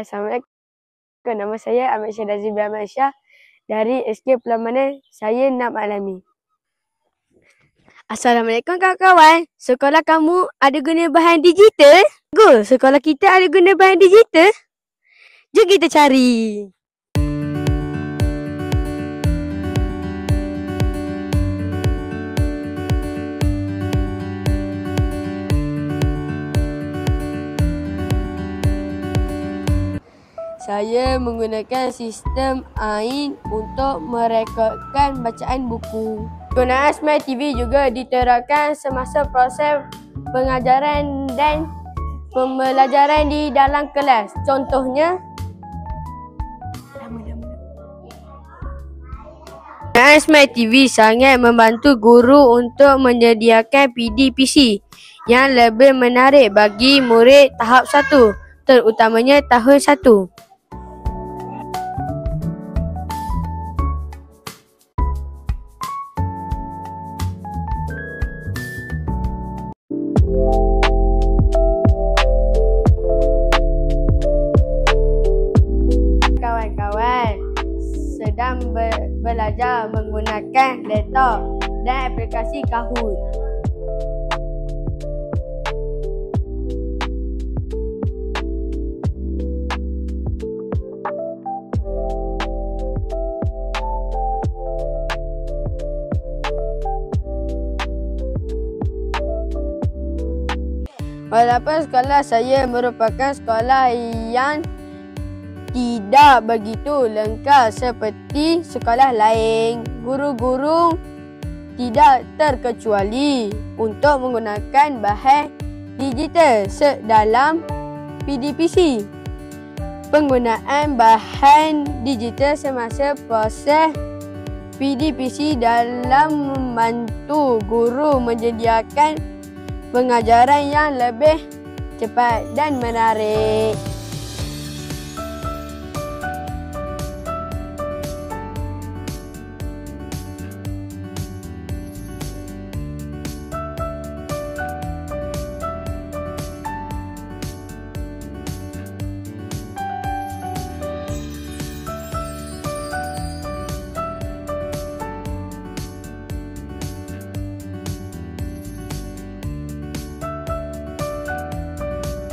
Assalamualaikum. Nama saya Ahmad Syahdazi bin Ahmad Syah dari SK Pulau Manis. Saya nak maklami. Assalamualaikum kawan-kawan. Sekolah kamu ada guna bahan digital? Sekolah kita ada guna bahan digital? Jom kita cari. Saya menggunakan sistem AIN untuk merekodkan bacaan buku. Penggunaan Smart TV juga diterapkan semasa proses pengajaran dan pembelajaran di dalam kelas. Contohnya, penggunaan Smart TV sangat membantu guru untuk menyediakan PD-PC yang lebih menarik bagi murid tahap 1, terutamanya tahun 1. Kawan-kawan sedang belajar menggunakan laptop dan aplikasi Kahoot. Walaupun sekolah saya merupakan sekolah yang tidak begitu lengkap seperti sekolah lain, guru-guru tidak terkecuali untuk menggunakan bahan digital dalam PD-PC. Penggunaan bahan digital semasa proses PD-PC dalam membantu guru menyediakan pengajaran yang lebih cepat dan menarik.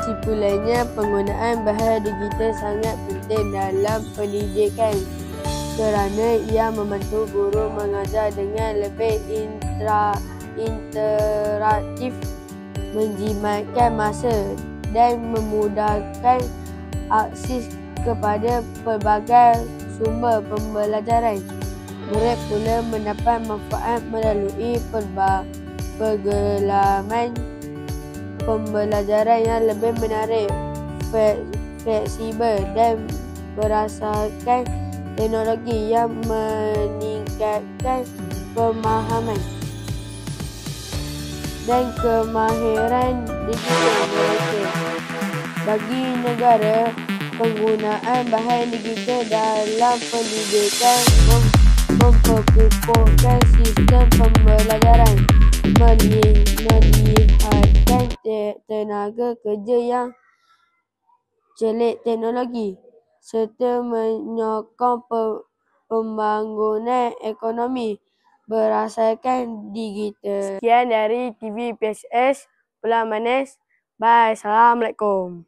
Kesimpulannya, penggunaan bahan digital sangat penting dalam pendidikan kerana ia membantu guru mengajar dengan lebih interaktif, menjimatkan masa dan memudahkan akses kepada pelbagai sumber pembelajaran. Murid pula mendapat manfaat melalui pergelaman pembelajaran yang lebih menarik, fleksibel dan berdasarkan teknologi yang meningkatkan pemahaman dan kemahiran digital mereka. Bagi negara, penggunaan bahan digital dalam pendidikan memperkukuhkan sistem pembelajaran, melihatkan tenaga kerja yang celik teknologi serta menyokong pembangunan ekonomi berasaskan digital. Sekian dari TV PSS Pulau Manis. Bye. Assalamualaikum.